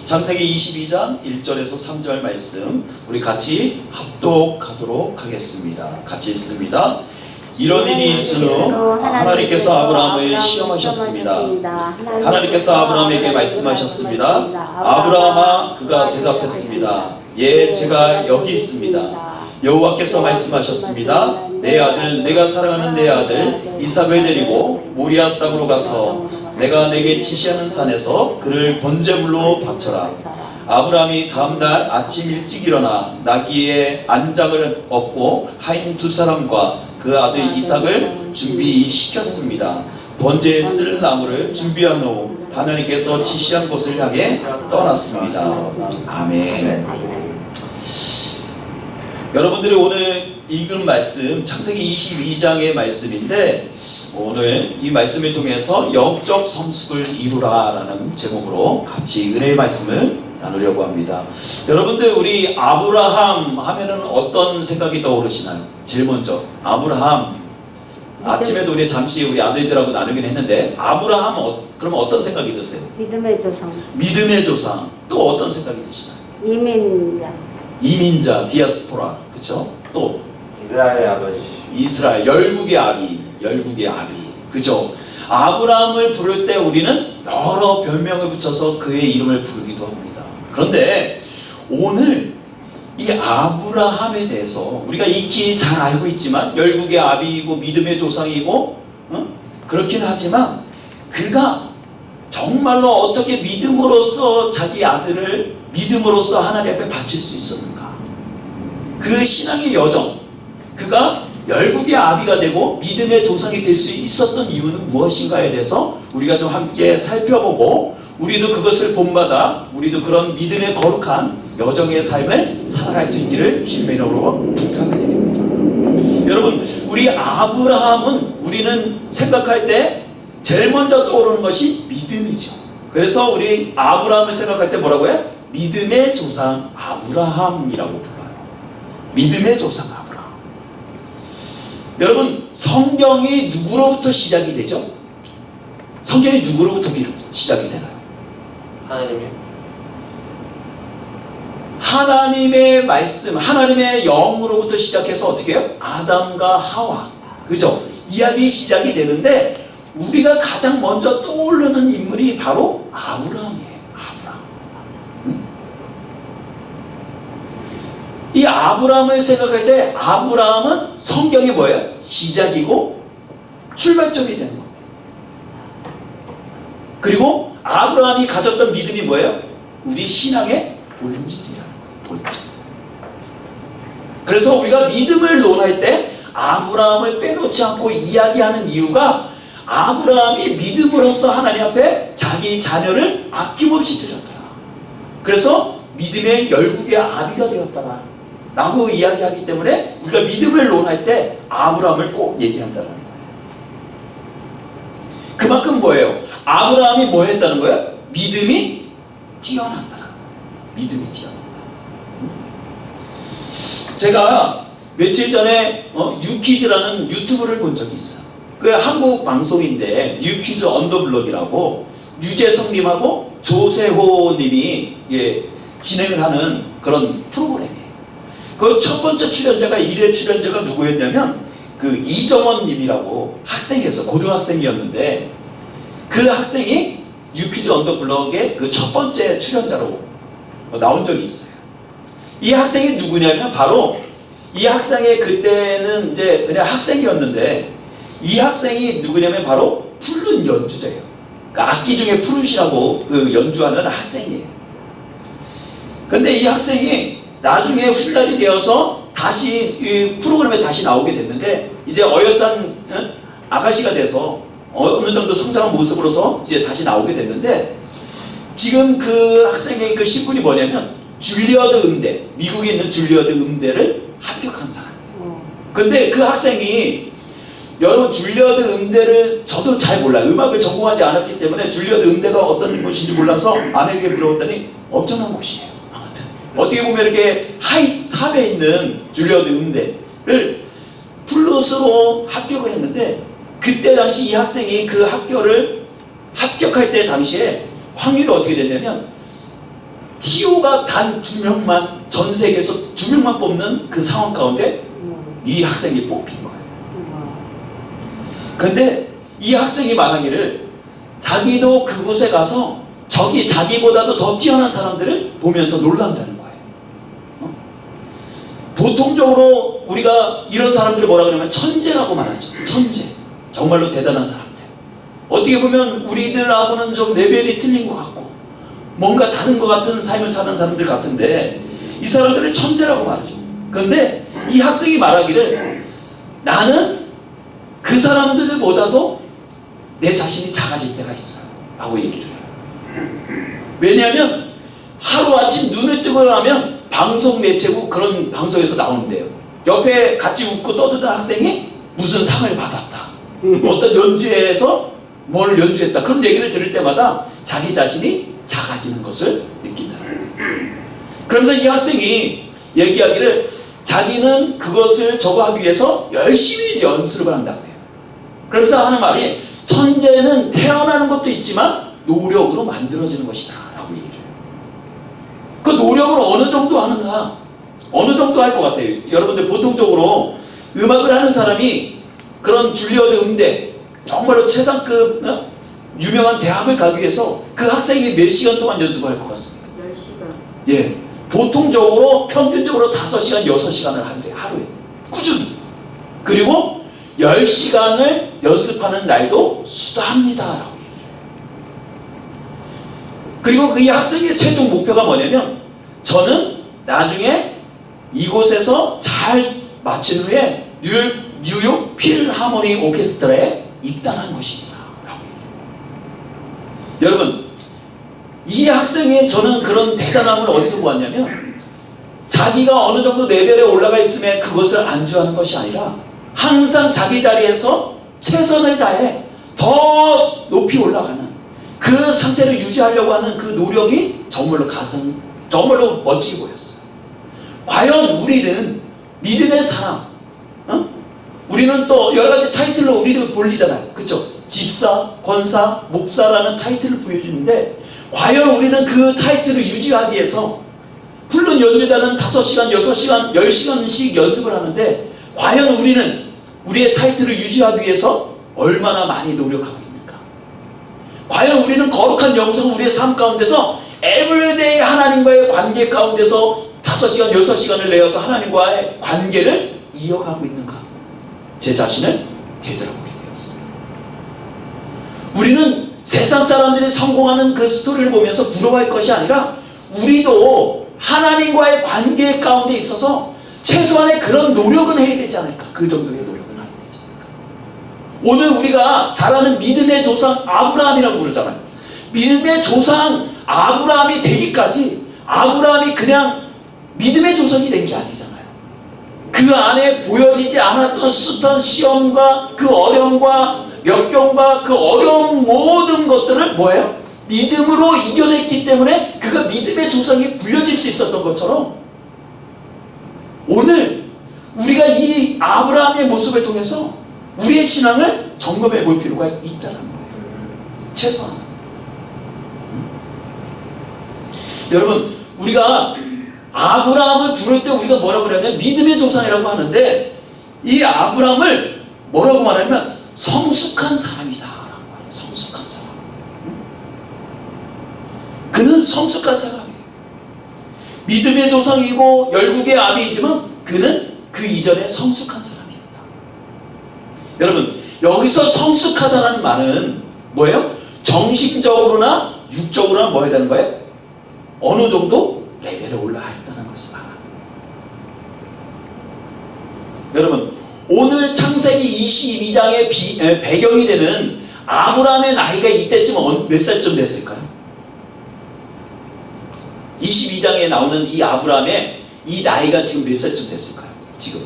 창세기 22장 1절에서 3절 말씀 우리 같이 합독하도록 하겠습니다. 같이 읽습니다. 이런 일이 있은 후 하나님께서 아브라함을 시험하셨습니다. 하나님께서 아브라함에게 말씀하셨습니다. 아브라함아, 그가 대답했습니다. 예, 제가 여기 있습니다. 여호와께서 말씀하셨습니다. 내 아들, 내가 사랑하는 내 아들 이삭을 데리고 모리아 땅으로 가서 내가 내게 지시하는 산에서 그를 번제물로 바쳐라. 아브라함이 다음날 아침 일찍 일어나 나귀의 안장을 얻고 하인 두 사람과 그 아들 이삭을 준비시켰습니다. 번제에 쓸 나무를 준비한 후 하나님께서 지시한 곳을 향해 떠났습니다. 아멘. 여러분들이 오늘 읽은 말씀 창세기 22장의 말씀인데, 오늘 이 말씀을 통해서 영적 성숙을 이루라 라는 제목으로 같이 은혜의 말씀을 나누려고 합니다. 여러분들, 우리 아브라함 하면은 어떤 생각이 떠오르시나요? 제일 먼저 아브라함, 아침에도 우리 잠시 우리 아들들하고 나누긴 했는데, 아브라함 그러면 어떤 생각이 드세요? 믿음의 조상. 믿음의 조상. 또 어떤 생각이 드시나요? 이민자, 디아스포라, 그쵸? 또 이스라엘의 아버지. 이스라엘, 열국의 아비, 그죠? 아브라함을 부를 때 우리는 여러 별명을 붙여서 그의 이름을 부르기도 합니다. 그런데 오늘 이 아브라함에 대해서 우리가 익히 잘 알고 있지만, 열국의 아비이고 믿음의 조상이고, 그렇긴 하지만 그가 정말로 어떻게 믿음으로써 자기 아들을 믿음으로써 하나님 앞에 바칠 수 있었는가? 그 신앙의 여정, 그가 열국의 아비가 되고 믿음의 조상이 될 수 있었던 이유는 무엇인가에 대해서 우리가 좀 함께 살펴보고, 우리도 그것을 본받아 우리도 그런 믿음의 거룩한 여정의 삶을 살아갈 수 있기를 주님의 이름으로 부탁을 드립니다. 여러분, 우리 아브라함은 우리는 생각할 때 제일 먼저 떠오르는 것이 믿음이죠. 그래서 우리 아브라함을 생각할 때 뭐라고 해요? 믿음의 조상 아브라함이라고 불러요. 믿음의 조상 아브라함. 여러분, 성경이 누구로부터 시작이 되죠? 성경이 누구로부터 시작이 되나요? 하나님이요? 하나님의 말씀, 하나님의 영으로부터 시작해서 어떻게 해요? 아담과 하와, 그죠? 이야기 시작이 되는데, 우리가 가장 먼저 떠오르는 인물이 바로 아브라함이에요. 이 아브라함을 생각할 때 아브라함은 성경이 뭐예요? 시작이고 출발점이 되는 겁니다. 그리고 아브라함이 가졌던 믿음이 뭐예요? 우리 신앙의 본질이라는 거예요. 본질. 그래서 우리가 믿음을 논할 때 아브라함을 빼놓지 않고 이야기하는 이유가, 아브라함이 믿음으로써 하나님 앞에 자기 자녀를 아낌없이 드렸더라. 그래서 믿음의 열국의 아비가 되었더라 라고 이야기하기 때문에 우리가 믿음을 논할 때 아브라함을 꼭 얘기한다는 거예요. 그만큼 뭐예요? 아브라함이 뭐 했다는 거예요? 믿음이 뛰어난다. 믿음이 뛰어난다. 제가 며칠 전에 뉴퀴즈라는 유튜브를 본 적이 있어요. 그 한국 방송인데 뉴퀴즈 언더블럭이라고 유재석님하고 조세호님이 진행을 하는 그런 프로그램이에요. 그 첫 번째 출연자가 1회 출연자가 누구였냐면 그 이정원님이라고 학생이었어. 고등학생이었는데 그 학생이 뉴퀴즈 언더블럭의 그 첫 번째 출연자로 나온 적이 있어요. 이 학생이 누구냐면 바로 이 학생의 그때는 이제 그냥 학생이었는데, 이 학생이 누구냐면 바로 플룻 연주자예요. 그러니까 악기 중에 플룻이라고 그 연주하는 학생이에요. 근데 이 학생이 나중에 훗날이 되어서 다시 이 프로그램에 다시 나오게 됐는데, 이제 어엿한 아가씨가 돼서 어느 정도 성장한 모습으로서 이제 다시 나오게 됐는데, 지금 그 학생의 그 신분이 뭐냐면 줄리어드 음대, 미국에 있는 줄리어드 음대를 합격한 사람이에요. 근데 그 학생이, 여러분 줄리어드 음대를 저도 잘 몰라요. 음악을 전공하지 않았기 때문에 줄리어드 음대가 어떤 곳인지 몰라서 아내에게 물어봤더니 엄청난 곳이에요. 아무튼 어떻게 보면 이렇게 탑에 있는 줄리어드 음대를 플룻으로 합격을 했는데, 그때 당시 이 학생이 그 학교를 합격할 때 당시에 확률이 어떻게 됐냐면 TO가 단 2명만, 전 세계에서 2명만 뽑는 그 상황 가운데 이 학생이 뽑힌 거예요. 그런데 이 학생이 말하기를 자기도 그곳에 가서 저기 자기보다도 더 뛰어난 사람들을 보면서 놀란다는 거예요. 보통적으로 우리가 이런 사람들을 뭐라 그러면 천재라고 말하죠. 천재. 정말로 대단한 사람들. 어떻게 보면 우리들하고는 좀 레벨이 틀린 것 같고 뭔가 다른 것 같은 삶을 사는 사람들 같은데 이 사람들을 천재라고 말하죠. 그런데 이 학생이 말하기를 나는 그 사람들보다도 내 자신이 작아질 때가 있어 라고 얘기를 해요. 왜냐하면 하루아침 눈을 뜨고 나면 방송 매체국 그런 방송에서 나오는데요. 옆에 같이 웃고 떠드는 학생이 무슨 상을 받았다. 어떤 연주회에서 뭘 연주했다. 그런 얘기를 들을 때마다 자기 자신이 작아지는 것을 느낀다. 그러면서 이 학생이 얘기하기를 자기는 그것을 저거 하기 위해서 열심히 연습을 한다고 해요. 그러면서 하는 말이 천재는 태어나는 것도 있지만 노력으로 만들어지는 것이다 라고 얘기를 해요. 그 노력을 어느 정도 하는가? 어느 정도 할 것 같아요. 여러분들 보통적으로 음악을 하는 사람이 그런 줄리어드 음대 정말로 최상급 유명한 대학을 가기 위해서 그 학생이 몇 시간 동안 연습을 할 것 같습니까? 10시간. 예, 보통적으로 평균적으로 5시간, 6시간을 하루에 꾸준히. 그리고 10시간을 연습하는 날도 수다합니다 라고 얘기해요. 그리고 이 학생의 최종 목표가 뭐냐면 저는 나중에 이곳에서 잘 마친 후에 뉴욕 필하모니 오케스트라에 입단한 것입니다 라고 얘기해요. 여러분, 이 학생의 저는 그런 대단함을 어디서 보았냐면 자기가 어느 정도 레벨에 올라가 있으면 그것을 안주하는 것이 아니라 항상 자기 자리에서 최선을 다해 더 높이 올라가는 그 상태를 유지하려고 하는 그 노력이 정말로 멋지게 보였어요. 과연 우리는 믿음의 사람, 우리는 또 여러 가지 타이틀로 우리도 불리잖아요. 그렇죠? 집사, 권사, 목사라는 타이틀을 보여주는데 과연 우리는 그 타이틀을 유지하기 위해서 물론 연주자는 5시간, 6시간, 10시간씩 연습을 하는데 과연 우리는 우리의 타이틀을 유지하기 위해서 얼마나 많이 노력하고 있는가? 과연 우리는 거룩한 영성 우리의 삶 가운데서 에브리데이 하나님과의 관계 가운데서 5시간, 6시간을 내어서 하나님과의 관계를 이어가고 있는가? 제 자신을 되돌아보게 되었어요. 우리는 세상 사람들이 성공하는 그 스토리를 보면서 부러워할 것이 아니라 우리도 하나님과의 관계 가운데 있어서 최소한의 그런 노력은 해야 되지 않을까? 그 정도의 노력은 해야 되지 않을까? 오늘 우리가 잘 아는 믿음의 조상 아브라함이라고 부르잖아요. 믿음의 조상 아브라함이 되기까지 아브라함이 그냥 믿음의 조상이 된 게 아니잖아요. 그 안에 보여지지 않았던 숱한 시험과 그 어려움과 역경과 그 어려운 모든 것들을 뭐예요? 믿음으로 이겨냈기 때문에 그가 믿음의 조상이 불려질 수 있었던 것처럼 오늘 우리가 이 아브라함의 모습을 통해서 우리의 신앙을 점검해 볼 필요가 있다는 거예요. 최소한. 여러분, 우리가 아브라함을 부를 때 우리가 뭐라고 그러냐면 믿음의 조상이라고 하는데 이 아브라함을 뭐라고 말하냐면 성숙한 사람이다 라고 말해요. 성숙한 사람. 그는 성숙한 사람이에요. 믿음의 조상이고 열국의 아비이지만 그는 그 이전에 성숙한 사람이었다. 여러분, 여기서 성숙하다는 말은 뭐예요? 정신적으로나 육적으로나 뭐 해야 되는 거예요? 어느 정도 레벨에 올라가 있다는 것을 말합니다. 여러분, 오늘 창세기 22장의 배경이 되는 아브라함의 나이가 이때쯤 몇 살쯤 됐을까요? 22장에 나오는 이 아브라함의 이 나이가 지금 몇 살쯤 됐을까요? 지금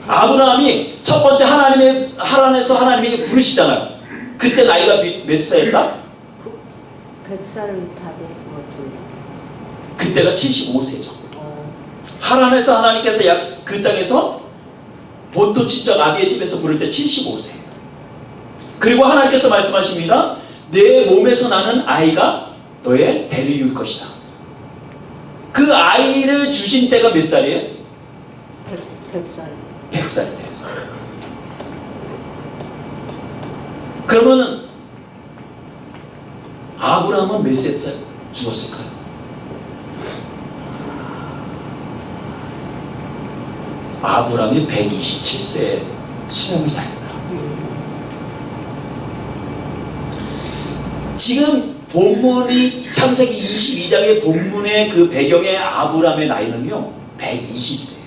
아브라함이 첫 번째 하나님에서 하나님이 부르시잖아요. 그때 나이가 몇 살이었다? 100살을 다 된 것 같은데. 그때가 75세죠. 하란에서 하나님께서 그 땅에서 본토 친척 아비의 집에서 부를 때 75세예요. 그리고 하나님께서 말씀하십니다. 내 몸에서 나는 아이가 너의 대를 이을 것이다. 그 아이를 주신 때가 몇 살이에요? 100살. 100살 때였어요. 그러면은 아브라함은 몇 살 죽었을까요? 아브라함이 127세에 수명을 다했다. 지금 본문이 창세기 22장의 본문의 그 배경의 아브라함의 나이는요 120세.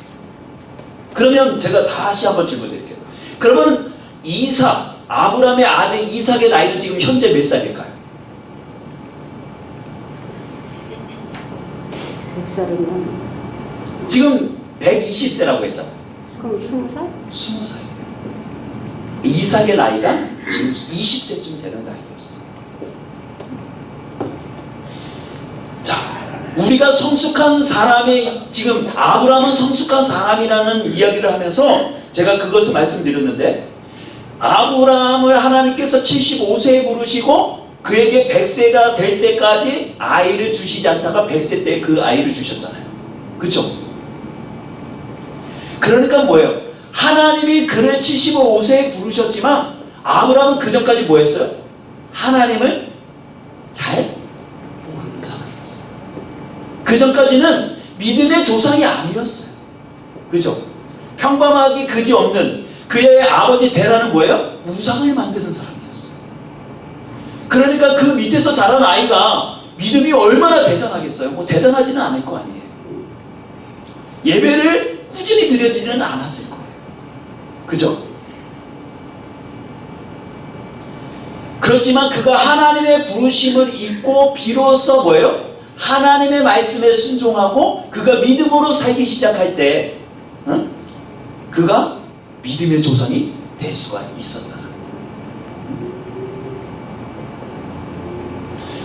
그러면 제가 다시 한번 질문 드릴게요. 그러면 이삭, 아브라함의 아들 이삭의 나이는 지금 현재 몇 살일까요? 100살이면 지금 120세라고 했잖아요. 그럼 20살? 20살이에요. 이삭의 나이가 지금 20대쯤 되는 나이였어. 자, 우리가 성숙한 사람의, 지금 아브라함은 성숙한 사람이라는 이야기를 하면서 제가 그것을 말씀드렸는데, 아브라함을 하나님께서 75세에 부르시고 그에게 100세가 될 때까지 아이를 주시지 않다가 100세 때 그 아이를 주셨잖아요. 그렇죠? 그러니까 뭐예요? 하나님이 그를 75세에 부르셨지만 아브라함은 그 전까지 뭐 했어요? 하나님을 잘 모르는 사람이었어요. 그 전까지는 믿음의 조상이 아니었어요. 그죠? 평범하게 그지없는 그의 아버지 데라는 뭐예요? 우상을 만드는 사람이었어요. 그러니까 그 밑에서 자란 아이가 믿음이 얼마나 대단하겠어요? 뭐 대단하지는 않을 거 아니에요. 예배를 꾸준히 드려지는 않았을 거예요. 그죠? 그렇지만 그가 하나님의 부르심을 잊고 비로소 뭐예요? 하나님의 말씀에 순종하고 그가 믿음으로 살기 시작할 때 그가 믿음의 조상이 될 수가 있었다.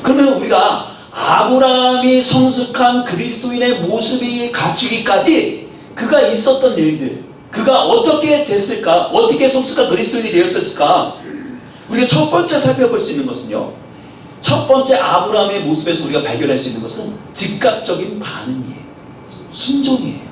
그러면 우리가 아브라함이 성숙한 그리스도인의 모습이 갖추기까지 그가 있었던 일들, 그가 어떻게 됐을까? 어떻게 성숙한 그리스도인이 되었을까? 우리가 첫 번째 살펴볼 수 있는 것은요, 첫 번째 아브라함의 모습에서 우리가 발견할 수 있는 것은 즉각적인 반응이에요. 순종이에요.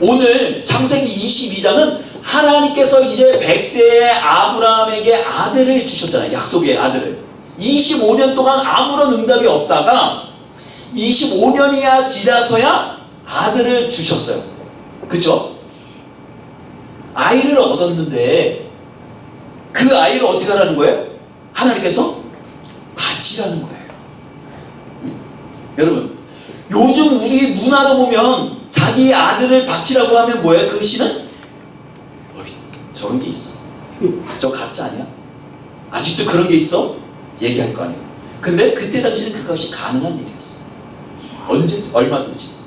오늘 창세기 22장은 하나님께서 이제 100세의 아브라함에게 아들을 주셨잖아요. 약속의 아들을. 25년 동안 아무런 응답이 없다가 25년이야 지나서야 아들을 주셨어요. 그쵸? 아이를 얻었는데 그 아이를 어떻게 하라는 거예요? 하나님께서 바치라는 거예요. 여러분, 요즘 우리 문화로 보면 자기 아들을 바치라고 하면 뭐예요? 그 시는? 어이, 저런 게 있어. 저 가짜 아니야? 아직도 그런 게 있어? 얘기할 거 아니에요. 근데 그때 당시는 그것이 가능한 일이었어. 언제, 얼마든지.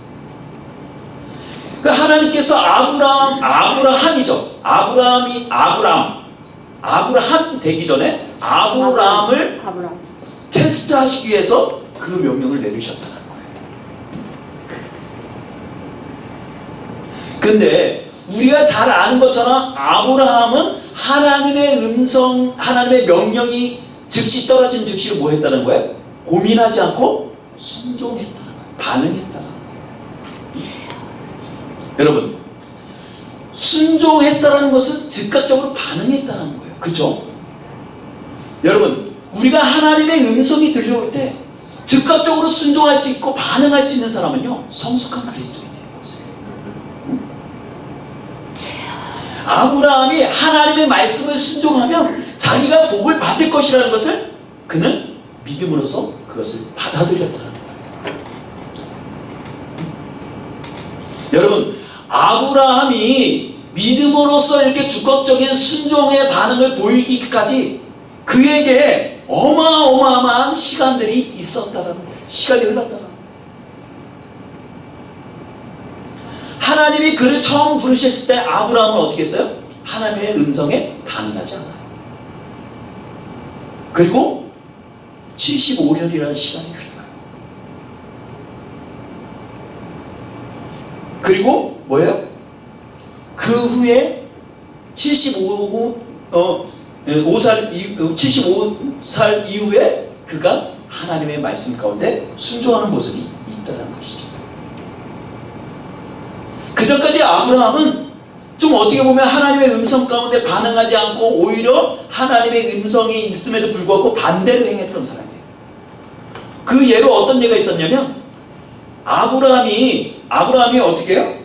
그 하나님께서 아브라함이죠. 아브라함 되기 전에 아브라함을 테스트하시기 위해서 그 명령을 내리셨다는 거예요. 근데 우리가 잘 아는 것처럼 아브라함은 하나님의 음성, 하나님의 명령이 즉시 떨어진 즉시를 뭐 했다는 거예요? 고민하지 않고 순종했다는 거예요. 반응했다는 거예요. 여러분, 순종했다는 것은 즉각적으로 반응했다는 거예요. 그죠? 여러분, 우리가 하나님의 음성이 들려올 때 즉각적으로 순종할 수 있고 반응할 수 있는 사람은요, 성숙한 그리스도인이에요. 보세요. 아브라함이 하나님의 말씀을 순종하면 자기가 복을 받을 것이라는 것을 그는 믿음으로써 그것을 받아들였다는 거예요. 여러분, 아브라함이 믿음으로써 이렇게 적극적인 순종의 반응을 보이기까지 그에게 어마어마한 시간들이 있었다는 거예요. 시간이 흘렀다는 거예요. 하나님이 그를 처음 부르셨을 때 아브라함은 어떻게 했어요? 하나님의 음성에 반응하지 않아요. 그리고 75년이라는 시간이 흘러요. 그리고 뭐예요? 그 후에 75살 이후에 그가 하나님의 말씀 가운데 순종하는 모습이 있다는 것이죠. 그전까지 아브라함은 좀 어떻게 보면 하나님의 음성 가운데 반응하지 않고 오히려 하나님의 음성이 있음에도 불구하고 반대로 행했던 사람이에요. 그 예로 어떤 예가 있었냐면 아브라함이 어떻게 해요?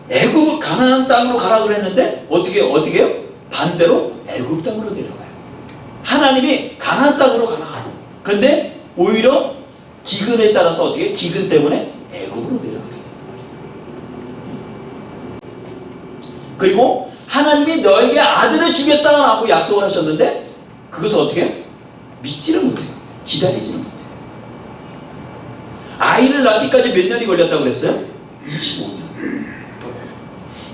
애굽 가나안 땅으로 가라 그랬는데 어떻게 해요? 반대로 애굽 땅으로 내려가요. 하나님이 가나안 땅으로 가라. 그런데 오히려 기근에 따라서 어떻게 해요? 기근 때문에 애굽으로 내려가게 된단 말이에요. 그리고 하나님이 너에게 아들을 주겠다라고 약속을 하셨는데 그것을 어떻게 해요? 믿지를 못해요. 기다리지를 못해요. 아이를 낳기까지 몇 년이 걸렸다고 그랬어요? 25년.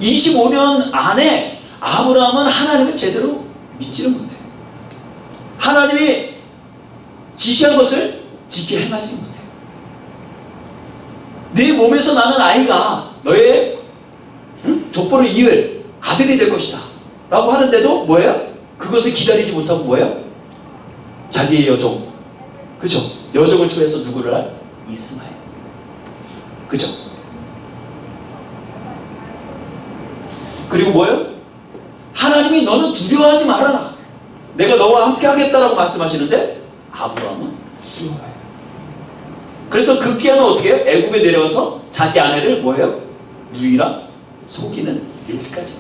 25년 안에 아브라함은 하나님을 제대로 믿지를 못해요. 하나님이 지시한 것을 지켜 행하지 못해요. 네 몸에서 나는 아이가 너의 족보를 이을 아들이 될 것이다 라고 하는데도 뭐예요? 그것을 기다리지 못하고 뭐예요? 자기의 여종, 그죠? 여종을 초해서 누구를 할? 이스마엘. 그죠? 그리고 뭐예요? 하나님이 너는 두려워하지 말아라. 내가 너와 함께 하겠다라고 말씀하시는데 아브라함은 두려워해요. 그래서 급기야는 어떻게 해요? 애굽에 내려와서 자기 아내를 뭐예요? 누이라 속이는 일까지.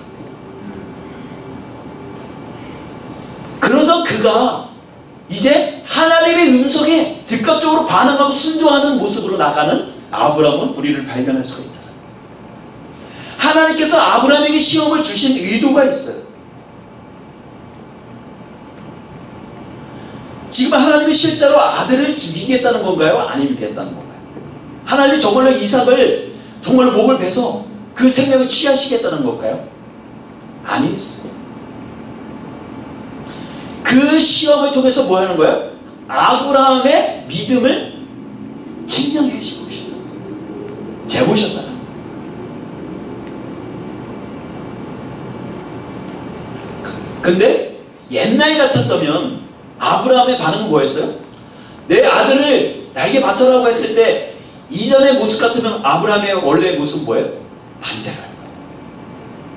그러던 그가 이제 하나님의 음성에 즉각적으로 반응하고 순종하는 모습으로 나가는 아브라함은 우리를 발견할 수가 있다. 하나님께서 아브라함에게 시험을 주신 의도가 있어요. 지금 하나님이 실제로 아들을 죽이겠다는 건가요? 아니겠다는 건가요? 하나님이 정말로 이삭을 정말로 목을 베서 그 생명을 취하시겠다는 걸까요? 아니었어요. 그 시험을 통해서 뭐 하는 거예요? 아브라함의 믿음을 측량해 보셨다. 재보셨다. 근데 옛날 같았다면 아브라함의 반응은 뭐였어요? 내 아들을 나에게 바쳐라고 했을 때 이전의 모습 같으면 아브라함의 원래의 모습은 뭐예요? 반대로 할 거예요.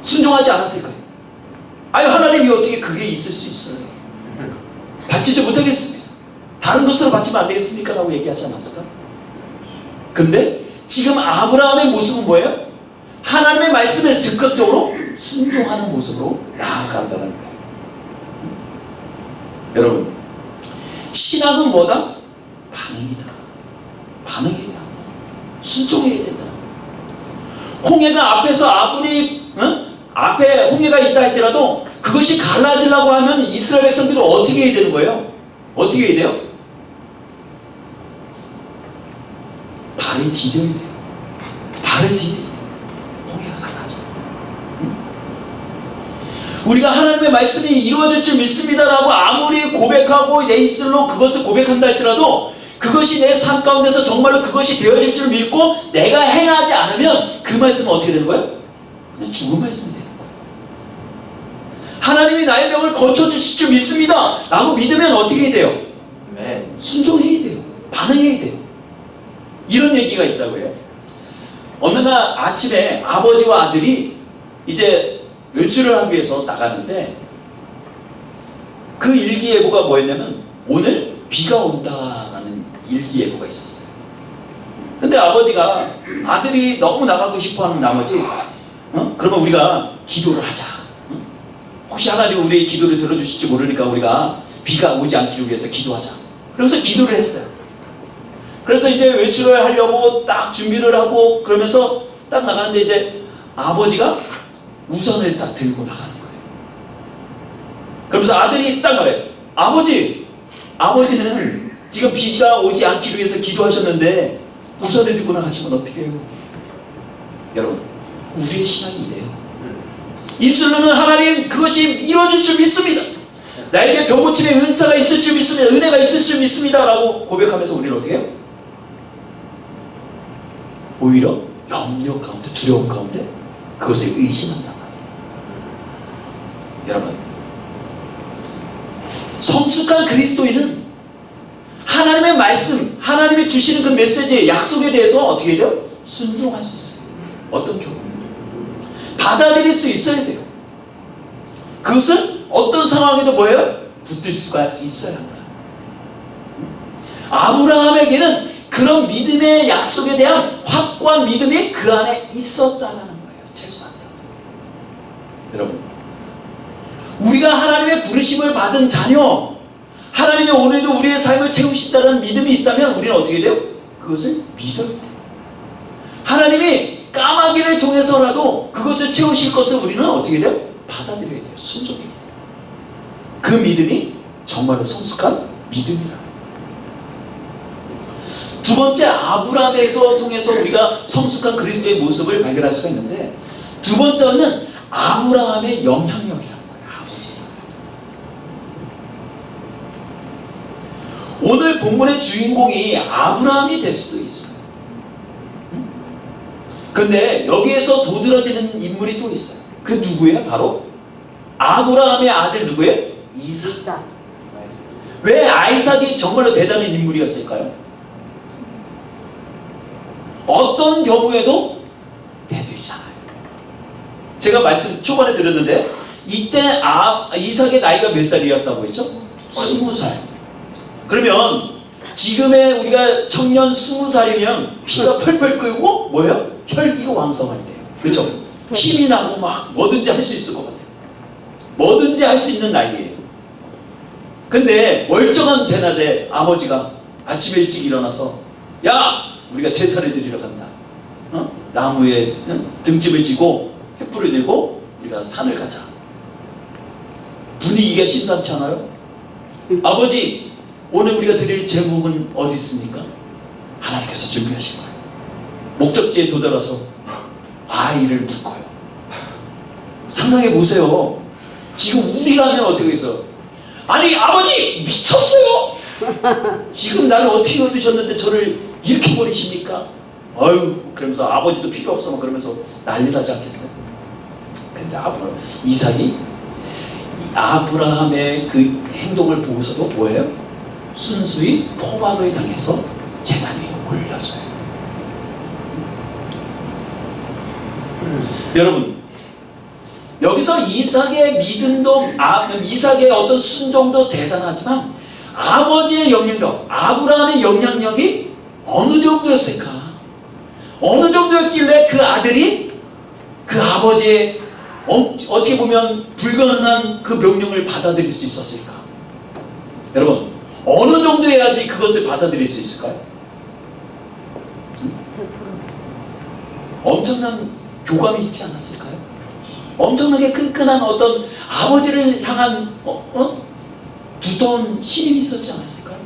순종하지 않았을 거예요. 아니 하나님이 어떻게 그게 있을 수 있어요? 바치지 못하겠습니다. 다른 것으로 바치면 안 되겠습니까? 라고 얘기하지 않았을까? 근데 지금 아브라함의 모습은 뭐예요? 하나님의 말씀에 즉각적으로 순종하는 모습으로 나아간다는 거예요. 여러분, 신앙은 뭐다? 반응이다. 반응해야 한다. 순종해야 된다. 홍해가 앞에서 앞에 홍해가 있다 할지라도 그것이 갈라지려고 하면 이스라엘 백성들은 어떻게 해야 되는 거예요? 어떻게 해야 돼요? 발을 디뎌야 돼요. 발을 디뎌야 돼요. 홍해가 갈라져. 우리가 하나님의 말씀이 이루어질 줄 믿습니다라고 아무리 고백하고 내 입술로 그것을 고백한다 할지라도 그것이 내 삶 가운데서 정말로 그것이 되어질 줄 믿고 내가 행하지 않으면 그 말씀은 어떻게 되는 거예요? 그냥 죽은 말씀이 되는 거예요. 하나님이 나의 병을 고쳐주실 줄 믿습니다 라고 믿으면 어떻게 해야 돼요? 네. 순종해야 돼요. 반응해야 돼요. 이런 얘기가 있다고 해요. 어느 날 아침에 아버지와 아들이 이제 외출을 하기 위해서 나가는데 그 일기예보가 뭐였냐면 오늘 비가 온다라는 일기예보가 있었어요. 근데 아버지가 아들이 너무 나가고 싶어하는 나머지 그러면 우리가 기도를 하자. 혹시 하나님이 우리의 기도를 들어주실지 모르니까 우리가 비가 오지 않기를 위해서 기도하자. 그래서 기도를 했어요. 그래서 이제 외출을 하려고 딱 준비를 하고 그러면서 딱 나가는데 이제 아버지가 우산을 딱 들고 나가는 거예요. 그러면서 아들이 딱 말해요. 아버지는 지금 비가 오지 않기를 위해서 기도하셨는데 우산을 들고 나가시면 어떻게 해요? 여러분, 우리의 신앙이 이래요. 입술로는 하나님 그것이 이루어질 줄 믿습니다. 나에게 병고침의 은사가 있을 줄 믿습니다. 은혜가 있을 줄 믿습니다 라고 고백하면서 우리는 어떻게 해요? 오히려 염려 가운데 두려움 가운데 그것을 의심한단 말이에요. 여러분, 성숙한 그리스도인은 하나님의 말씀, 하나님이 주시는 그 메시지의 약속에 대해서 어떻게 해야 돼요? 순종할 수 있어요. 어떤 경우인데 받아들일 수 있어야 돼요. 그것을 어떤 상황에도 뭐예요? 붙들 수가 있어야 한다. 아브라함에게는 그런 믿음의 약속에 대한 확고한 믿음이 그 안에 있었다는 거예요. 최소한. 여러분, 우리가 하나님의 부르심을 받은 자녀, 하나님이 오늘도 우리의 삶을 채우신다는 믿음이 있다면 우리는 어떻게 돼요? 그것을 믿어야 돼요. 하나님이 까마귀를 통해서라도 그것을 채우실 것을 우리는 어떻게 돼요? 받아들여야 돼요. 순종해야 돼요. 그 믿음이 정말로 성숙한 믿음이라. 두 번째, 아브라함에서 통해서 우리가 성숙한 그리스도의 모습을 발견할 수가 있는데, 두 번째는 아브라함의 영향력이라는 거예요. 아버지의 영향력. 오늘 본문의 주인공이 아브라함이 될 수도 있어요. 근데 여기에서 도드라지는 인물이 또 있어요. 그 누구예요? 바로 아브라함의 아들 누구예요? 이삭. 이삭. 왜 아이삭이 정말로 대단한 인물이었을까요? 어떤 경우에도 대들지 않아요. 제가 말씀 초반에 드렸는데 이때 이삭의 나이가 몇 살이었다고 했죠? 20살. 그러면 지금의 우리가 청년 20살이면 피가 펄펄 끓고 뭐예요? 혈기가 왕성할 때예요. 그렇죠? 힘이 나고 막 뭐든지 할 수 있을 것 같아요. 뭐든지 할 수 있는 나이예요. 근데 멀쩡한 대낮에 아버지가 아침에 일찍 일어나서, 야! 우리가 제사를 드리러 간다. 나무에 등짐을 지고 횃불을 들고 우리가 산을 가자. 분위기가 심상치 않아요? 아버지, 오늘 우리가 드릴 제목은 어디 있습니까? 하나님께서 준비하신 거예요. 목적지에 도달해서 아이를 묶어요. 상상해 보세요. 지금 우리라면 어떻게 해서, 아니 아버지 미쳤어요? 지금 나를 어떻게 얻으셨는데 저를 이렇게 버리십니까? 아유, 그러면서 아버지도 필요 없어 그러면서 난리 나지 않겠어요? 근데 이삭이 이 아브라함의 그 행동을 보고서도 뭐예요? 순수히 포박을 당해서 제단 위에 올려져요. 여러분, 여기서 이삭의 믿음도, 이삭의 어떤 순종도 대단하지만 아버지의 영향력, 아브라함의 영향력이 어느 정도였을까? 어느 정도였길래 그 아들이 그 아버지의 어떻게 보면 불가능한 그 명령을 받아들일 수 있었을까? 여러분, 어느 정도 해야지 그것을 받아들일 수 있을까요? 100%. 엄청난 교감이 있지 않았을까요? 엄청나게 끈끈한 어떤 아버지를 향한 두터운 신임이 있었지 않았을까요?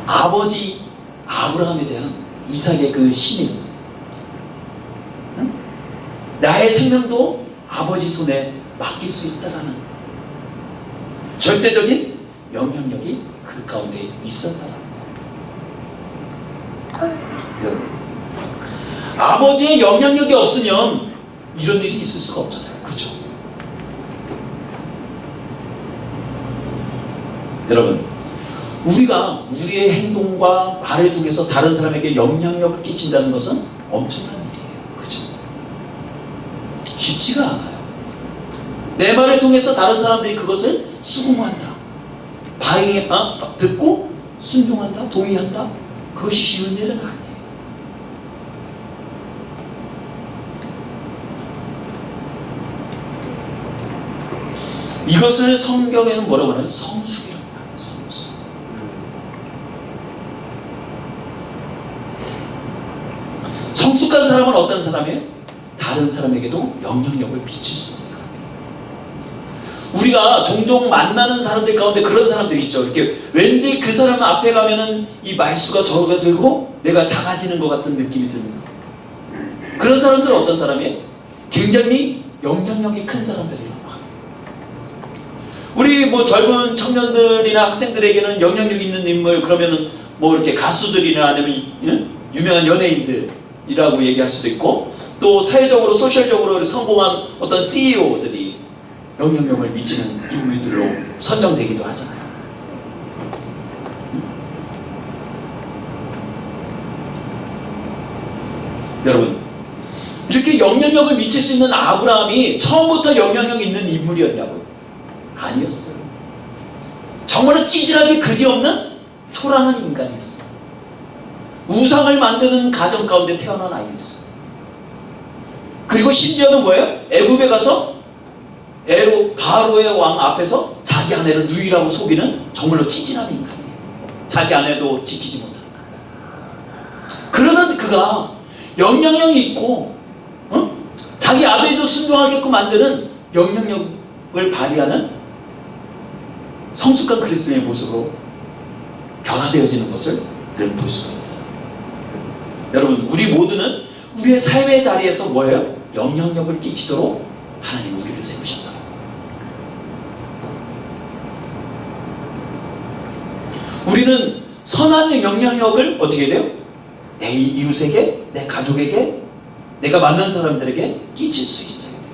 아버지 아브라함에 대한 이삭의 그 신임, 나의 생명도 아버지 손에 맡길 수 있다라는 절대적인 영향력이 그 가운데 있었다는 거예요. 아버지의 영향력이 없으면 이런 일이 있을 수가 없잖아요. 그렇죠? 여러분, 우리가 우리의 행동과 말을 통해서 다른 사람에게 영향력을 끼친다는 것은 엄청난 일이에요. 그죠? 쉽지가 않아요. 내 말을 통해서 다른 사람들이 그것을 수긍한다. 듣고 순종한다. 동의한다. 그것이 쉬운 일은 아니에요. 이것을 성경에는 뭐라고 하나요? 성숙이라고 하나요? 성숙. 성숙한 사람은 어떤 사람이에요? 다른 사람에게도 영향력을 미칠 수 있는 사람이에요. 우리가 종종 만나는 사람들 가운데 그런 사람들이 있죠. 이렇게 왠지 그 사람 앞에 가면은 이 말수가 적어들고 내가 작아지는 것 같은 느낌이 드는 거. 그런 사람들은 어떤 사람이에요? 굉장히 영향력이 큰 사람들이에요. 우리 뭐 젊은 청년들이나 학생들에게는 영향력 있는 인물, 그러면은 뭐 이렇게 가수들이나 아니면 유명한 연예인들이라고 얘기할 수도 있고, 또 사회적으로 소셜적으로 성공한 어떤 CEO들이 영향력을 미치는 인물들로 선정되기도 하잖아요. 여러분, 이렇게 영향력을 미칠 수 있는 아브라함이 처음부터 영향력 있는 인물이었냐고요? 아니었어요. 정말로 찌질하게 그지없는 초라한 인간이었어요. 우상을 만드는 가정 가운데 태어난 아이였어요. 그리고 심지어는 뭐예요? 애굽에 가서 바로의 왕 앞에서 자기 아내를 누이라고 속이는 정말로 찌질한 인간이에요. 자기 아내도 지키지 못하는. 그러던 그가 영향력이 있고 자기 아들도 순종하게끔 만드는 영향력을 발휘하는 성숙한 그리스도의 모습으로 변화되어지는 것을 우리는 볼 수가 있다. 여러분, 우리 모두는 우리의 삶의 자리에서 뭐예요? 영향력을 끼치도록 하나님 우리를 세우셨다. 우리는 선한 영향력을 어떻게 해야 돼요? 내 이웃에게, 내 가족에게, 내가 만난 사람들에게 끼칠 수 있어야 돼요.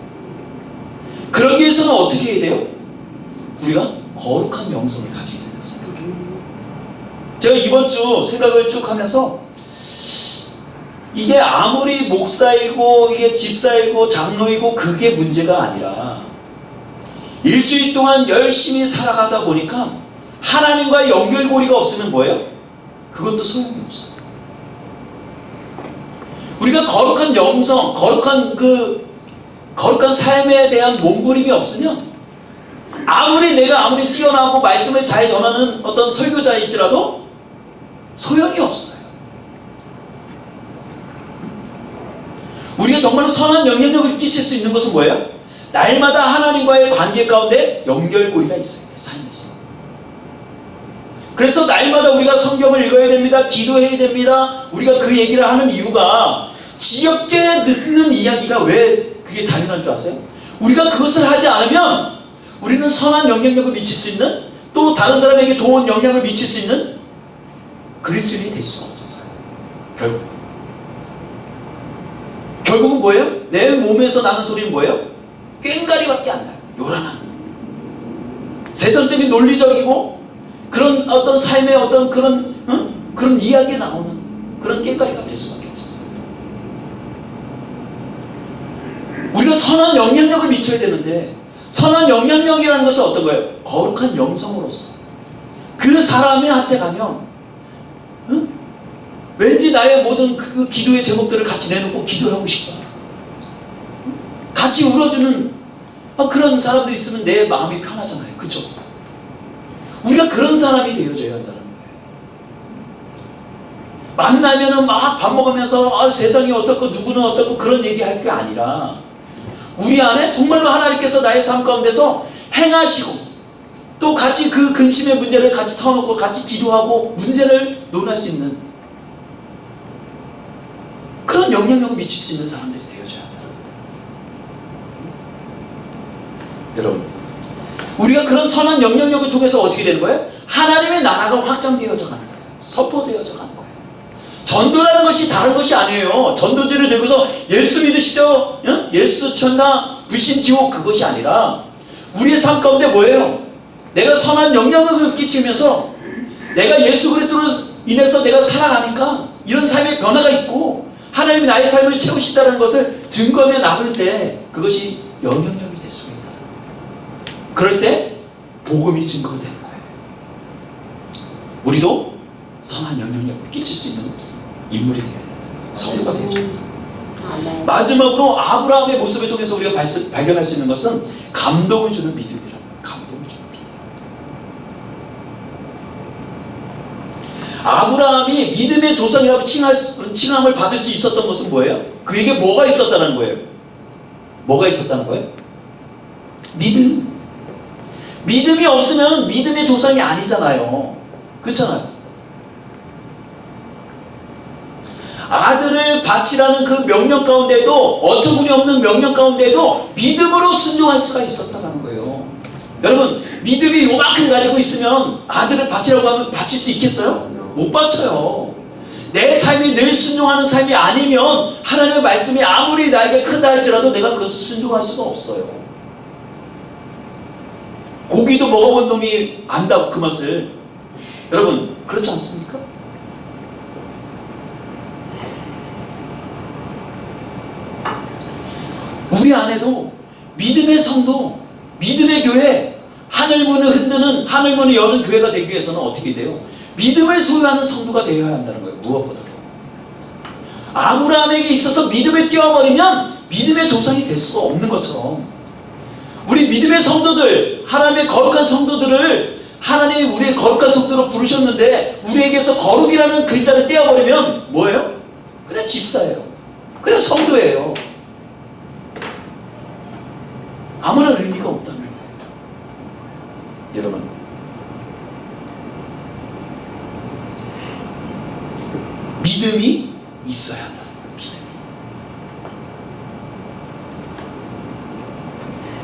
그러기 위해서는 어떻게 해야 돼요? 우리가 거룩한 영성을 가져야 된다고 생각해요. 제가 이번 주 생각을 쭉 하면서 이게 아무리 목사이고 이게 집사이고 장로이고 그게 문제가 아니라 일주일 동안 열심히 살아가다 보니까 하나님과의 연결고리가 없으면 뭐예요? 그것도 소용이 없어요. 우리가 거룩한 영성, 거룩한 삶에 대한 몸부림이 없으면 아무리 뛰어나고 말씀을 잘 전하는 어떤 설교자일지라도 소용이 없어요. 우리가 정말로 선한 영향력을 끼칠 수 있는 것은 뭐예요? 날마다 하나님과의 관계 가운데 연결고리가 있어야 돼요. 삶에서. 그래서 날마다 우리가 성경을 읽어야 됩니다. 기도해야 됩니다. 우리가 그 얘기를 하는 이유가 지겹게 듣는 이야기가 왜 그게 당연한 줄 아세요? 우리가 그것을 하지 않으면 우리는 선한 영향력을 미칠 수 있는, 또 다른 사람에게 좋은 영향을 미칠 수 있는 그리스도인이 될 수가 없어요. 결국은 뭐예요? 내 몸에서 나는 소리는 뭐예요? 꽹가리밖에 안 나요. 요란한 세상적인 논리적이고 그런 어떤 삶의 어떤 그런 이야기에 나오는 그런 꽹가리가 될 수밖에 없어요. 우리가 선한 영향력을 미쳐야 되는데, 선한 영향력이라는 것은 어떤 거예요? 거룩한 영성으로서 그 사람한테 가면 왠지 나의 모든 그 기도의 제목들을 같이 내놓고 기도하고 싶고 같이 울어주는 그런 사람들이 있으면 내 마음이 편하잖아요. 그렇죠? 우리가 그런 사람이 되어져야 한다는 거예요. 만나면은 막 밥 먹으면서 세상이 어떻고 누구는 어떻고 그런 얘기할 게 아니라 우리 안에 정말로 하나님께서 나의 삶 가운데서 행하시고 또 같이 그 근심의 문제를 같이 터놓고 같이 기도하고 문제를 논할 수 있는 그런 영향력을 미칠 수 있는 사람들이 되어져야 한다는 거예요. 여러분, 우리가 그런 선한 영향력을 통해서 어떻게 되는 거예요? 하나님의 나라가 확장되어져 가는 거예요. 선포되어져 가는 거예요. 전도라는 것이 다른 것이 아니에요. 전도지를 들고서 예수 믿으시죠? 예수 천당 불신 지옥 그것이 아니라 우리의 삶 가운데 뭐예요? 내가 선한 영향력을 끼치면서 내가 예수 그리스도로 인해서 내가 살아가니까 이런 삶의 변화가 있고 하나님이 나의 삶을 채우신다는 것을 증거하며 나눌 때 그것이 영향력이 될 수가 있다. 그럴 때 복음이 증거되는 거예요. 우리도 선한 영향력을 끼칠 수 있는 인물이 되어야 된다. 성도가 되어야 된다. 마지막으로 아브라함의 모습을 통해서 우리가 발견할 수 있는 것은 감동을 주는 믿음이라는 거예요. 감동을 주는 믿음. 아브라함이 믿음의 조상이라고 칭함을 받을 수 있었던 것은 뭐예요? 그에게 뭐가 있었다는 거예요? 뭐가 있었다는 거예요? 믿음. 믿음이 없으면 믿음의 조상이 아니잖아요. 그렇잖아요. 아들을 바치라는 그 명령 가운데도 어처구니 없는 명령 가운데도 믿음으로 순종할 수가 있었다는 거예요. 여러분, 믿음이 요만큼 가지고 있으면 아들을 바치라고 하면 바칠 수 있겠어요? 못 바쳐요. 내 삶이 늘 순종하는 삶이 아니면 하나님의 말씀이 아무리 나에게 크다 할지라도 내가 그것을 순종할 수가 없어요. 고기도 먹어본 놈이 안다고 그 맛을. 여러분 그렇지 않습니까? 우리 안에도 믿음의 성도, 믿음의 교회, 하늘문을 흔드는, 하늘문을 여는 교회가 되기 위해서는 어떻게 돼요? 믿음을 소유하는 성도가 되어야 한다는 거예요. 무엇보다도. 아브라함에게 있어서 믿음을 띄워버리면 믿음의 조상이 될 수가 없는 것처럼, 우리 믿음의 성도들, 하나님의 거룩한 성도들을 하나님이 우리의 거룩한 성도로 부르셨는데 우리에게서 거룩이라는 글자를 떼어버리면 뭐예요? 그냥 집사예요. 그냥 성도예요. 아무런 의미가 없다는 거예요. 여러분, 믿음이 있어야 한다는 거예요.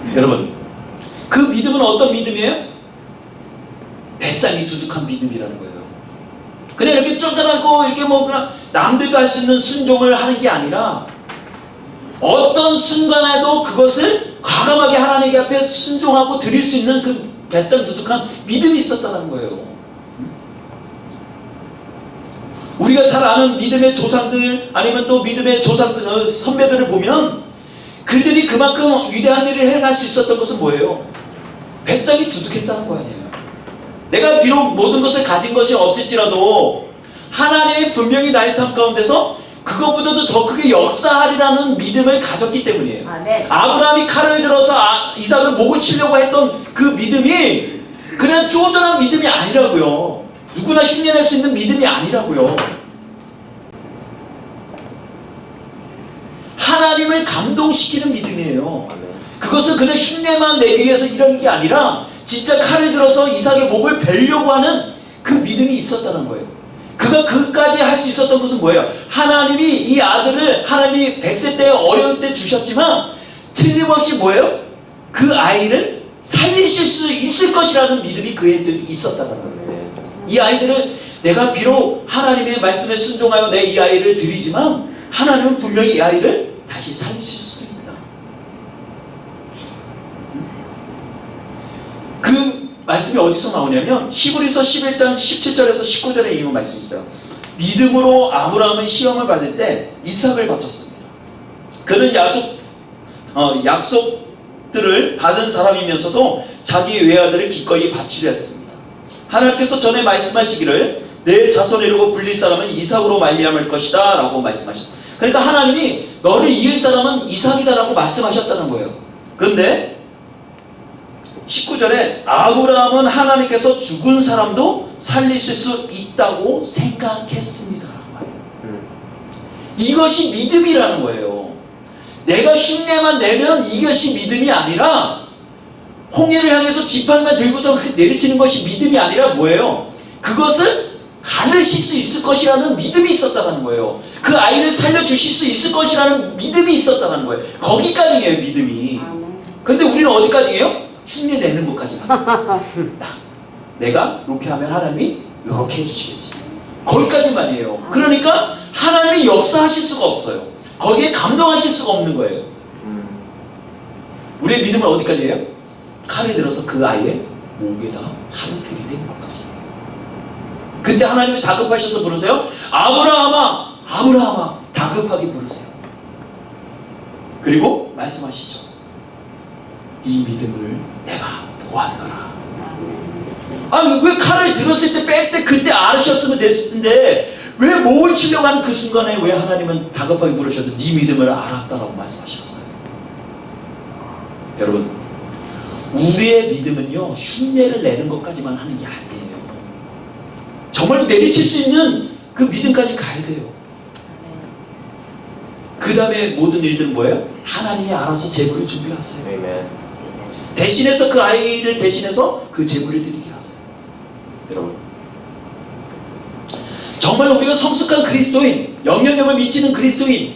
믿음이. 여러분, 그 믿음은 어떤 믿음이에요? 배짱이 두둑한 믿음이라는 거예요. 그냥 이렇게 쪼잔하고 이렇게 뭐 그냥 남들도 할 수 있는 순종을 하는 게 아니라 어떤 순간에도 그것을 과감하게 하나님 앞에 순종하고 드릴 수 있는 그 배짱 두둑한 믿음이 있었다는 거예요. 우리가 잘 아는 믿음의 조상들, 아니면 또 믿음의 조상들, 선배들을 보면 그들이 그만큼 위대한 일을 행할 수 있었던 것은 뭐예요? 배짱이 두둑했다는 거 아니에요. 내가 비록 모든 것을 가진 것이 없을지라도 하나님이 분명히 나의 삶 가운데서 그것보다도 더 크게 역사하리라는 믿음을 가졌기 때문이에요. 아브라함이 칼을 들어서 이삭을 목을 치려고 했던 그 믿음이 그냥 쪼잔한 믿음이 아니라고요. 누구나 흉내낼 수 있는 믿음이 아니라고요. 하나님을 감동시키는 믿음이에요. 그것은 그냥 흉내만 내기 위해서 이런 게 아니라 진짜 칼을 들어서 이삭의 목을 베려고 하는 그 믿음이 있었다는 거예요. 그가 그까지 할 수 있었던 것은 뭐예요? 하나님이 이 아들을 하나님이 100세 때 어려울 때 주셨지만 틀림없이 뭐예요? 그 아이를 살리실 수 있을 것이라는 믿음이 그에게 있었다는 거예요. 이 아이들을 내가 비록 하나님의 말씀에 순종하여 내 이 아이를 드리지만 하나님은 분명히 이 아이를 다시 살리실 수도 있다. 그 말씀이 어디서 나오냐면 히브리서 11장 17절에서 19절에 이 말씀이 있어요. 믿음으로 아브라함은 시험을 받을 때 이삭을 바쳤습니다. 그는 약속들을 받은 사람이면서도 자기 외아들을 기꺼이 바치려 했습니다. 하나님께서 전에 말씀하시기를 내 자손 이루고 불릴 사람은 이삭으로 말미암을 것이다 라고 말씀하셨습니다. 그러니까 하나님이 너를 이을 사람은 이삭이다 라고 말씀하셨다는 거예요. 그런데 19절에 아브라함은 하나님께서 죽은 사람도 살리실 수 있다고 생각했습니다. 이것이 믿음이라는 거예요. 내가 흉내만 내면 이것이 믿음이 아니라 홍해를 향해서 지팡이만 들고서 내리치는 것이 믿음이 아니라 뭐예요? 그것을 가르실 수 있을 것이라는 믿음이 있었다는 거예요. 그 아이를 살려주실 수 있을 것이라는 믿음이 있었다는 거예요. 거기까지예요, 믿음이. 근데 우리는 어디까지예요? 흉내 내는 것까지만. 내가 이렇게 하면 하나님이 이렇게 해주시겠지. 거기까지만이에요. 그러니까 하나님이 역사하실 수가 없어요. 거기에 감동하실 수가 없는 거예요. 우리의 믿음은 어디까지예요? 칼을 들어서 그 아이의 목에다 칼을 들이대는 것까지. 그때 하나님이 다급하셔서 부르세요. 아브라함아, 아브라함아, 다급하게 부르세요. 그리고 말씀하시죠. 네 믿음을 내가 보았노라. 아니 왜 칼을 들었을 때 뺄 때 그때 아셨으면 됐을 텐데 왜 목을 치려고 하는 그 순간에 왜 하나님은 다급하게 부르셔도 네 믿음을 알았다라고 말씀하셨어요. 여러분, 우리의 믿음은요 흉내를 내는 것까지만 하는 게 아니에요. 정말로 내리칠 수 있는 그 믿음까지 가야 돼요. 그 다음에 모든 일들은 뭐예요? 하나님이 알아서 제물을 준비하세요. 대신해서 그 아이를 대신해서 그 제물을 드리게 하세요. 여러분, 정말 우리가 성숙한 그리스도인, 영향력을 미치는 그리스도인,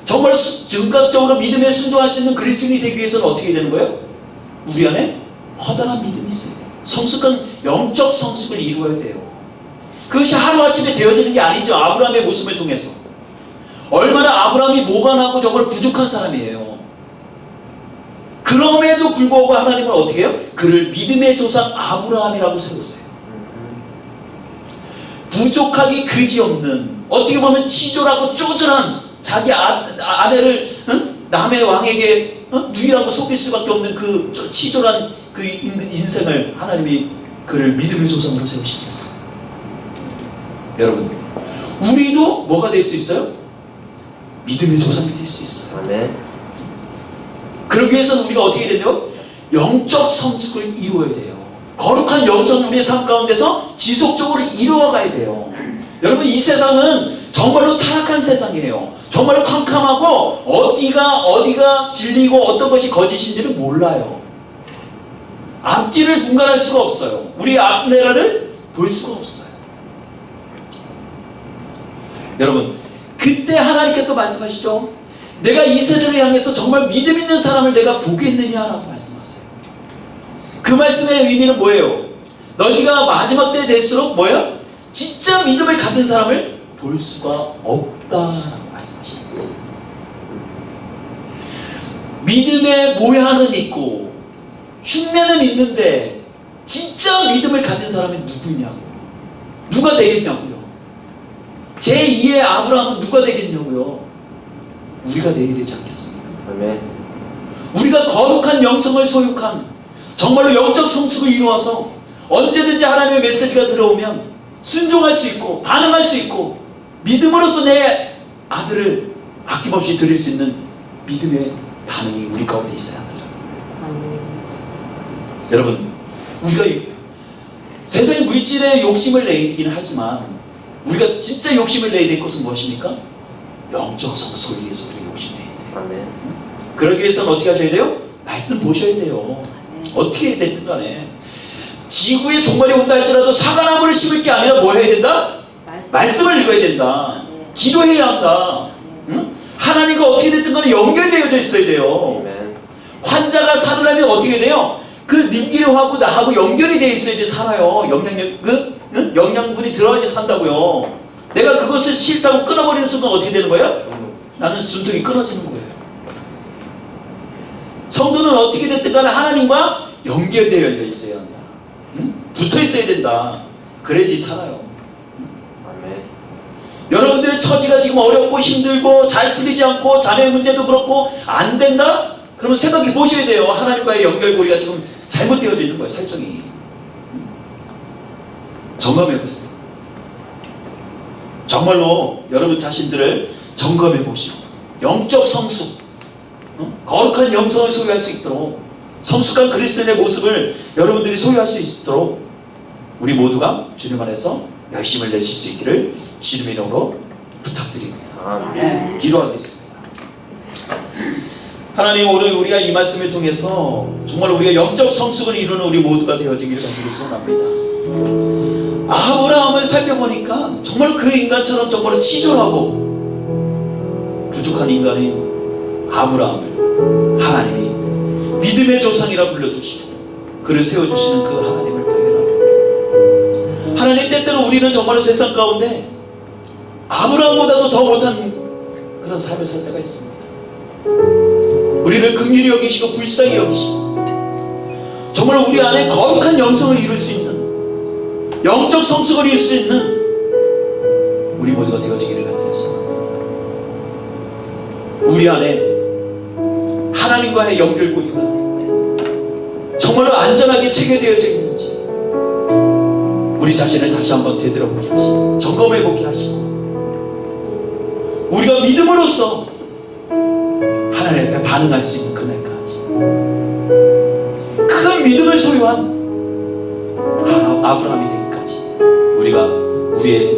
정말 즉각적으로 믿음에 순종할 수 있는 그리스도인이 되기 위해서는 어떻게 되는 거예요? 우리 안에 커다란 믿음이 있어요. 성숙한 영적 성숙을 이루어야 돼요. 그것이 하루아침에 되어지는 게 아니죠. 아브라함의 모습을 통해서. 얼마나 아브라함이 모관하고 정말 부족한 사람이에요. 그럼에도 불구하고 하나님은 어떻게 해요? 그를 믿음의 조상 아브라함이라고 세우세요. 부족하기 그지없는, 어떻게 보면 치졸하고 쪼잔한 자기 아내를 남의 왕에게 누이라고 속일 수밖에 없는 그 치졸한 그 인생을 하나님이 그를 믿음의 조상으로 세우시겠어요. 여러분, 우리도 뭐가 될 수 있어요? 믿음의 조상이 될 수 있어요. 아멘. 그러기 위해서는 우리가 어떻게 해야 돼요? 영적 성숙을 이루어야 돼요. 거룩한 영성 우리의 삶 가운데서 지속적으로 이루어가야 돼요. 여러분, 이 세상은 정말로 타락한 세상이에요. 정말로 캄캄하고 어디가 진리고 어떤 것이 거짓인지를 몰라요. 앞뒤를 분간할 수가 없어요. 우리 앞내라를 볼 수가 없어요. 여러분, 그때 하나님께서 말씀하시죠. 내가 이 세대를 향해서 정말 믿음 있는 사람을 내가 보겠느냐라고 말씀하세요. 그 말씀의 의미는 뭐예요? 너희가 마지막 때 될수록 뭐예요? 진짜 믿음을 가진 사람을 볼 수가 없다라고 말씀하시는 거죠. 믿음의 모양은 있고 흉내는 있는데 진짜 믿음을 가진 사람이 누구냐고, 누가 되겠냐고요. 제2의 아브라함은 누가 되겠냐고요. 우리가 되어야 되지 않겠습니까? 아멘. 우리가 거룩한 영성을 소유한 정말로 영적 성숙을 이루어서 언제든지 하나님의 메시지가 들어오면 순종할 수 있고 반응할 수 있고 믿음으로써 내 아들을 아낌없이 드릴 수 있는 믿음의 반응이 우리 가운데 있어야 합니다. 여러분, 우리가 세상의 물질에 욕심을 내긴 하지만 우리가 진짜 욕심을 내야 될 것은 무엇입니까? 영적 성숙을 위해서 우리가 욕심내야 돼요. 아멘. 그러기 위해서는 어떻게 하셔야 돼요? 말씀 보셔야 돼요. 어떻게 됐든 간에 지구에 종말이 온다 할지라도 사과나무를 심을 게 아니라 뭐 해야 된다? 말씀을 읽어야 된다. 기도해야 한다. 응? 하나님과 어떻게 됐든 간에 연결되어져 있어야 돼요. 아멘. 환자가 살으려면 어떻게 돼요? 그 님기료하고 나하고 연결이 되어 있어야지 살아요. 영양분이 들어야지 산다고요. 내가 그것을 싫다고 끊어버리는 순간 어떻게 되는 거예요? 나는 숨통이 끊어지는 거예요. 성도는 어떻게 됐든 간에 하나님과 연결되어져 있어야 한다. 응? 붙어 있어야 된다. 그래야지 살아요. 아멘. 여러분들의 처지가 지금 어렵고 힘들고 잘 풀리지 않고 자녀의 문제도 그렇고 안 된다? 그러면 생각해 보셔야 돼요. 하나님과의 연결고리가 지금 잘못되어져 있는 거예요. 설정이. 점검해 보세요. 정말로 여러분 자신들을 점검해 보시고 영적 성숙, 거룩한 영성을 소유할 수 있도록 성숙한 그리스도인의 모습을 여러분들이 소유할 수 있도록 우리 모두가 주님 안에서 열심을 내실 수 있기를 주님의 이름으로 부탁드립니다. 아멘. 기도하겠습니다. 하나님, 오늘 우리가 이 말씀을 통해서 정말 우리가 영적 성숙을 이루는 우리 모두가 되어지기를 간절히 소원합니다. 아브라함을 살펴보니까 정말 그 인간처럼 정말 치졸하고 부족한 인간인 아브라함을 하나님이 믿음의 조상이라 불러주시고 그를 세워주시는 그 하나님을 발견합니다. 하나님, 때때로 우리는 정말 세상 가운데 아브라함보다도 더 못한 그런 삶을 살 때가 있습니다. 우리를 긍휼히 여기시고 불쌍히 여기시고 정말 우리 안에 거룩한 영성을 이룰 수 있는, 영적 성숙을 이룰 수 있는 우리 모두가 되어지기를 간절히 소원합니다. 우리 안에 하나님과의 연결고리가 정말로 안전하게 체계되어져 있는지 우리 자신을 다시 한번 되돌아보게 하시고 점검해보게 하시고 우리가 믿음으로써 하나님 앞에 반응할 수 있는 그날까지 큰 믿음을 소유한 아브라함이 되기까지 우리가 우리의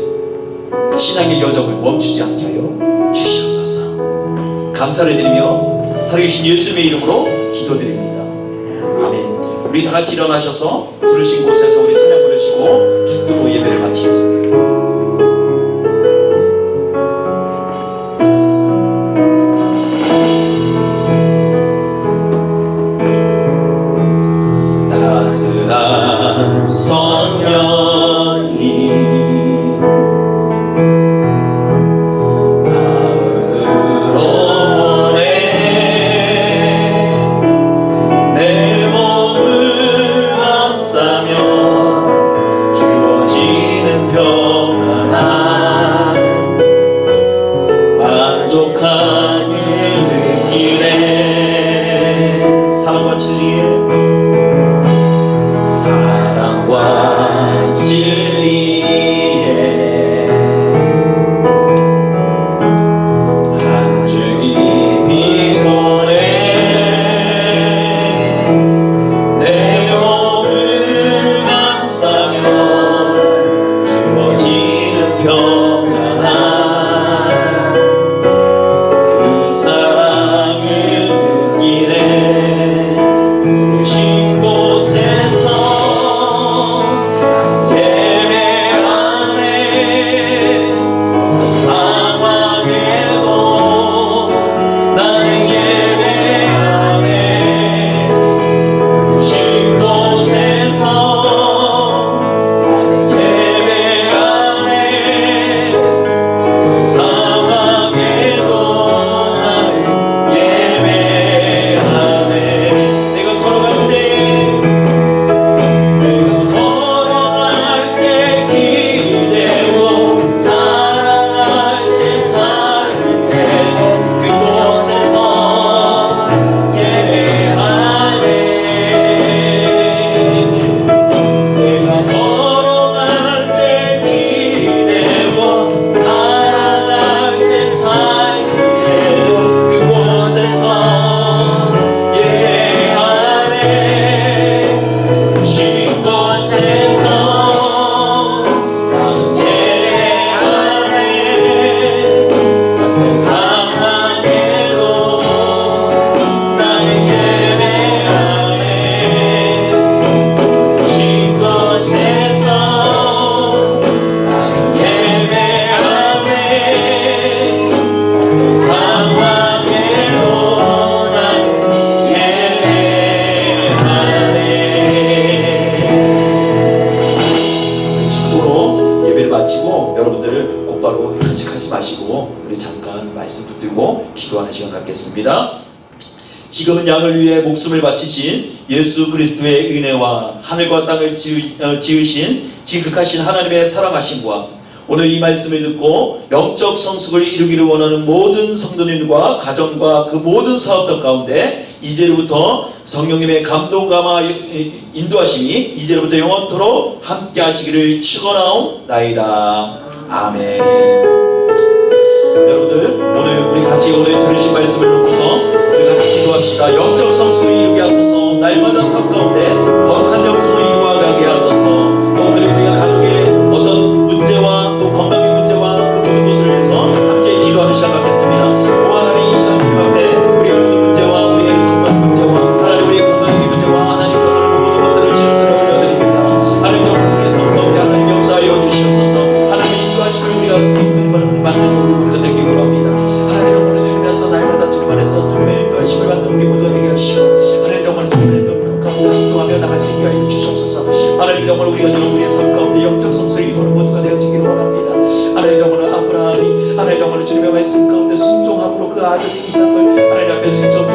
신앙의 여정을 멈추지 않게 하여 주시옵소서. 감사를 드리며 살아계신 예수님의 이름으로 기도드립니다. 아멘. 우리 다 같이 일어나셔서 부르신 곳에서 우리 찬양 부르시고 축도 예배를 마치겠습니다. 따스한 성령이 마음으로 보내 마치고 여러분들 곧바로 간직하지 마시고 우리 잠깐 말씀 붙들고 기도하는 시간 갖겠습니다. 지금은 양을 위해 목숨을 바치신 예수 그리스도의 은혜와 하늘과 땅을 지으신 지극하신 하나님의 사랑하심과 오늘 이 말씀을 듣고 영적 성숙을 이루기를 원하는 모든 성도님과 가정과 그 모든 사업들 가운데 이제로부터 성령님의 감동 감화 인도하심이 이제로부터 영원토록 함께 하시기를 축원하옵나이다. 아멘. 여러분들 오늘 우리 같이 오늘 들으신 말씀을 놓고서 우리 같이 기도합시다. 영적 성숙을 이루게 하소서. 날마다 삶 가운데 거룩한 영성을 이루어가게 하소서. 또 그리고 우리가 가족의 어떤 문제와 또 건강의 문제와 그 모든 것을 위해서 함께 기도하는 시간 갖겠습니다. 오 하나님, 이 시간 주님 앞에 우리의 모든 문제와 우리의 건강 문제와 하나님 우리의 건강의 문제와 하나님 모든 것들을 진술해 올려드립니다. 하나님 정말 우리 삶 가운데 하나님 역사하여 주시옵소서. 하나님 인도하시면 우리가 기쁨을 받는 우리가 되기를 합니다. 하나님 정말 주님께서 날마다 주님 안에서 주님의 인도하심을 받는 우리 모두가 되게 하시오. 하나님 정말 주님의 인도하며 행동하며 나갈 수 있게 하여 주시옵소서. 하나님 정말 우리가 우리의 삶 가운데 영적 성수를 이루는 모두가 되어지기를 원합니다. 하나님 정말 아브라함이 하나님 정말 주님의 말씀 가운데 순종함으로 그 아들 이삭을 하나님 앞에 순종